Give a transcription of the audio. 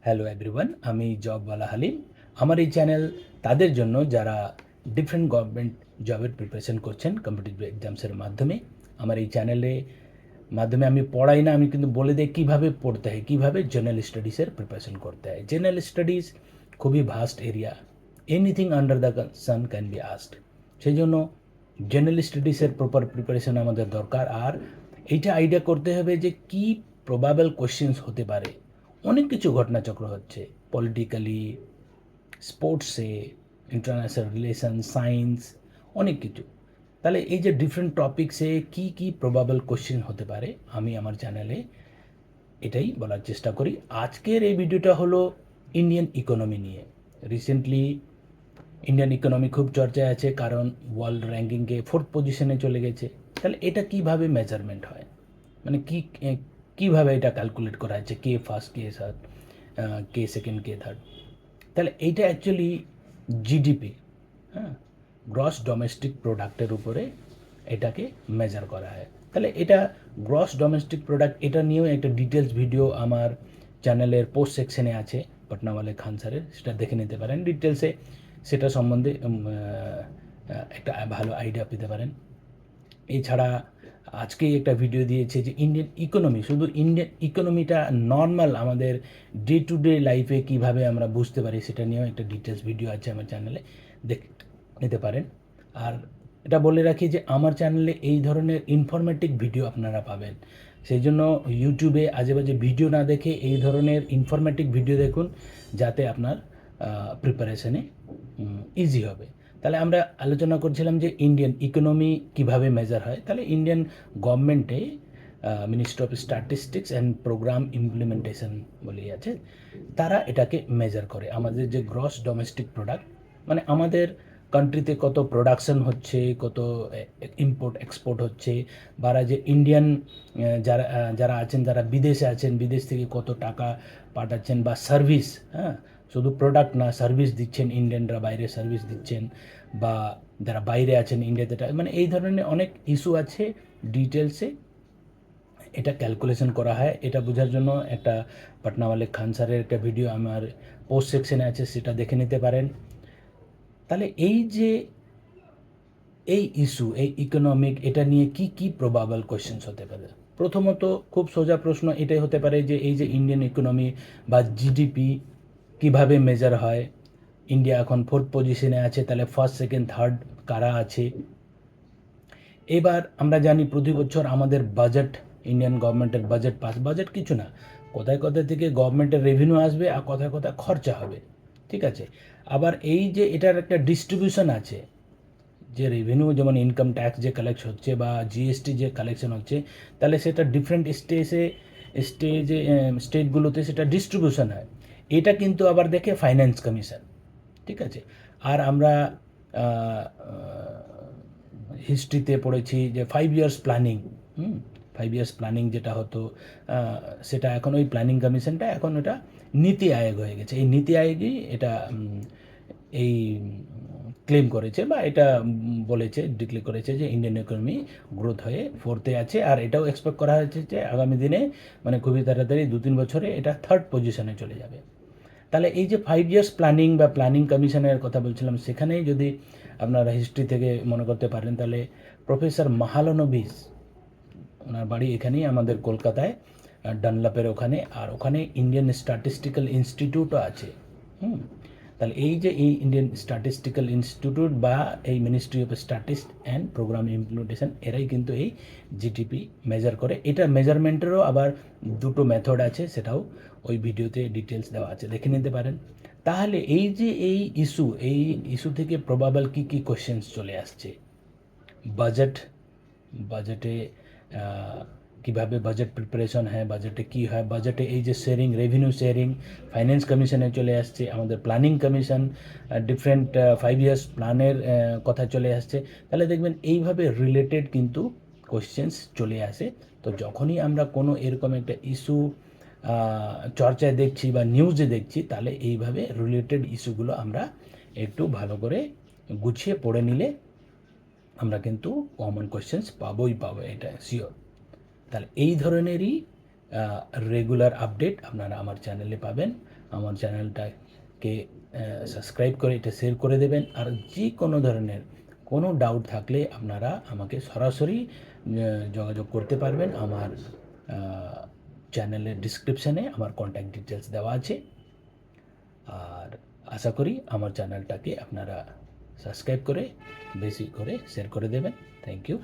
Hello everyone, আমি জবওয়ালা হালিম। আমার এই চ্যানেল তাদের জন্য যারা ডিফারেন্ট গভর্নমেন্ট জবের প্রিপারেশন করছেন কম্পিটিটিভ এক্সামসের মাধ্যমে। আমার এই চ্যানেলে মাধ্যমে আমি পড়াই না, আমি কিন্তু বলে দিই কীভাবে পড়তে হয়, কীভাবে জেনারেল স্টাডিজের প্রিপারেশন করতে হয়। জেনারেল স্টাডিজ খুবই vast area, anything under the sun can be asked. সেই জন্য জেনারেল স্টাডিজের প্রপার প্রিপারেশন আমাদের দরকার। আর এইটা আইডিয়া করতে হবে যে কী প্রবাবল কোশ্চেন্স হতে পারে। অনেক কিছু ঘটনাচক্র হচ্ছে পলিটিক্যালি, স্পোর্টসে, ইন্টারন্যাশনাল রিলেশন, সায়েন্স, অনেক কিছু। তাহলে এই যে ডিফারেন্ট টপিক্সে কী কী প্রবাবল কোশ্চেন হতে পারে, আমি আমার চ্যানেলে এটাই বলার চেষ্টা করি। আজকের এই ভিডিওটা হলো ইন্ডিয়ান ইকোনমি নিয়ে। রিসেন্টলি ইন্ডিয়ান ইকোনমি খুব চর্চায় আছে, কারণ ওয়ার্ল্ড র্যাঙ্কিংয়ে 4th পজিশনে চলে গেছে। তাহলে এটা কীভাবে মেজারমেন্ট হয়, মানে কীভাবে এটা ক্যালকুলেট করা হচ্ছে, কে ফার্স্ট, কে থার্ড, কে সেকেন্ড, কে থার্ড। তাহলে এইটা অ্যাকচুয়ালি জিডিপি, হ্যাঁ, গ্রস ডোমেস্টিক প্রোডাক্টের উপরে এটাকে মেজার করা হয়। তাহলে এটা গ্রস ডোমেস্টিক প্রোডাক্ট, এটা নিয়েও একটা ডিটেলস ভিডিও আমার চ্যানেলের পোস্ট সেকশনে আছে, পটনাওয়ালে খান স্যারের, সেটা দেখে নিতে পারেন ডিটেলসে। সেটা সম্বন্ধে একটা ভালো আইডিয়া পেতে পারেন। এছাড়া আজকেই একটা ভিডিও দিয়েছে যে ইন্ডিয়ান ইকোনমি, শুধু ইন্ডিয়ান ইকোনমিটা নর্মাল আমাদের ডে টু ডে লাইফে কীভাবে আমরা বুঝতে পারি, সেটা নিয়েও একটা ডিটেলস ভিডিও আছে আমার চ্যানেলে, দেখে নিতে পারেন। আর এটা বলে রাখি যে আমার চ্যানেলে এই ধরনের ইনফরমেটিভ ভিডিও আপনারা পাবেন। সেই জন্য ইউটিউবে আজেবাজে ভিডিও না দেখে এই ধরনের ইনফরমেটিভ ভিডিও দেখুন, যাতে আপনার প্রিপারেশনে ইজি হবে। তাহলে আমরা আলোচনা করছিলাম যে ইন্ডিয়ান ইকোনমি কীভাবে মেজার হয়। তাহলে ইন্ডিয়ান গভর্নমেন্টে ministry of statistics and programme implementation বলেই আছে, তারা এটাকে মেজার করে। আমাদের যে গ্রস ডোমেস্টিক প্রোডাক্ট, মানে আমাদের কান্ট্রিতে কত প্রোডাকশন হচ্ছে, কত ইম্পোর্ট এক্সপোর্ট হচ্ছে, বা যে ইন্ডিয়ান যারা যারা আছেন, যারা বিদেশে আছেন, বিদেশ থেকে কত টাকা পাঠাচ্ছেন, বা সার্ভিস, হ্যাঁ, শুধু প্রোডাক্ট না, সার্ভিস দিচ্ছেন ইন্ডিয়ানরা, বাইরে সার্ভিস দিচ্ছেন, বা যারা বাইরে আছেন ইন্ডিয়াতে, মানে এই ধরনের অনেক ইস্যু আছে। ডিটেলসে এটা ক্যালকুলেশন করা হয়। এটা বোঝার জন্য একটা পটনাওয়ালে খান স্যারের একটা ভিডিও আমার পোস্ট সেকশনে আছে, সেটা দেখে নিতে পারেন। তাহলে এই যে এই ইস্যু, এই ইকোনমিক, এটা নিয়ে কি কি প্রবাবল কোয়েশ্চেন্স হতে পারে। প্রথমত খুব সোজা প্রশ্ন এটাই হতে পারে যে এই যে ইন্ডিয়ান ইকোনমি বা জিডিপি কিভাবে মেজার হয়। ইন্ডিয়া এখন 4th পজিশনে আছে, তাহলে ফার্স্ট, সেকেন্ড, থার্ড কারা আছে। এবার আমরা জানি প্রতি বছর আমাদের বাজেট, ইন্ডিয়ান গভর্নমেন্টের বাজেট কিছু না, কোথায় কোথায় থেকে গভর্নমেন্টের রেভিনিউ আসবে আর কোথায় কোথায় খরচা হবে, ঠিক আছে। আবার এই যে এটার একটা ডিস্ট্রিবিউশন আছে, যে রেভিনিউ যেমন ইনকাম ট্যাক্স যে কালেক্ট হচ্ছে বা জিএসটি যে কালেকশন হচ্ছে, তাহলে সেটা ডিফারেন্ট স্টেটগুলোতে সেটা ডিস্ট্রিবিউশন হয়। এটা কিন্তু আবার দেখে ফাইন্যান্স কমিশন, ঠিক আছে। আর আমরা হিস্ট্রিতে পড়েছি যে 5 ইয়ার্স প্ল্যানিং, 5 ইয়ার্স প্ল্যানিং যেটা হতো, সেটা এখন ওই প্ল্যানিং কমিশনটা এখন ওটা নীতি আয়োগ হয়ে গেছে। এই নীতি আয়োগই এটা এই ক্লেম করেছে, বা এটা বলেছে, ডিক্লেয়ার করেছে যে ইন্ডিয়ান ইকোনমি গ্রোথ হয়ে 4th আছে। আর এটাও এক্সপেক্ট করা হয়েছে যে আগামী দিনে, মানে খুবই তাড়াতাড়ি 2-3 বছরে এটা 3rd পজিশনে চলে যাবে। তাহলে এই যে 5 ইয়ার্স প্ল্যানিং বা প্ল্যানিং কমিশনের কথা বলছিলাম, সেখানেই যদি আপনারা হিস্ট্রি থেকে মনে করতে পারেন, তাহলে প্রফেসর মাহালানোবিস, ওনার বাড়ি এখানেই আমাদের কলকাতায়, ডানলাপের ওখানে। আর ওখানে ইন্ডিয়ান স্ট্যাটিস্টিক্যাল ইনস্টিটিউটও আছে। তাহলে এই যে এই ইন্ডিয়ান স্ট্যাটিস্টিক্যাল ইনস্টিটিউট বা এই ministry of statist and programme implementation, এরাই কিন্তু এই জিডিপি মেজার করে। এটা মেজারমেন্টেরও আবার দুটো মেথড আছে, সেটাও ওই ভিডিওতে ডিটেলস দেওয়া আছে, দেখে নিতে পারেন। তাহলে এই যে এই ইস্যু থেকে প্রবাবল কী কী কোয়েশ্চেন্স চলে আসছে। বাজেটে কীভাবে বাজেট প্রিপারেশন হয়, বাজেটে কী হয়, বাজেটে এই যে শেয়ারিং, রেভিনিউ শেয়ারিং, ফাইন্যান্স কমিশনে চলে আসছে, আমাদের প্ল্যানিং কমিশন, ডিফারেন্ট 5 ইয়ার্স প্ল্যানের কথা চলে আসছে। তাহলে দেখবেন এইভাবে রিলেটেড কিন্তু কোয়েশ্চেন্স চলে আসে। তো যখনই আমরা কোনো এরকম একটা ইস্যু চর্চায় দেখছি বা নিউজে দেখছি, তাহলে এইভাবে রিলেটেড ইস্যুগুলো আমরা একটু ভালো করে গুছিয়ে পড়ে নিলে আমরা কিন্তু কমন কোয়েশ্চেন্স পাবোই, এটা শিওর। তাহলে এই ধরনেরই রেগুলার আপডেট আপনারা আমার চ্যানেলে পাবেন। আমার চ্যানেলটাকে সাবস্ক্রাইব করে এটা শেয়ার করে দেবেন। আর যে কোনো ধরনের কোনো ডাউট থাকলে আপনারা আমাকে সরাসরি যোগাযোগ করতে পারবেন। আমার চ্যানেলের ডিসক্রিপশানে আমার কন্ট্যাক্ট ডিটেলস দেওয়া আছে। আর আশা করি আমার চ্যানেলটাকে আপনারা সাবস্ক্রাইব করে বেশি করে শেয়ার করে দেবেন। Thank you.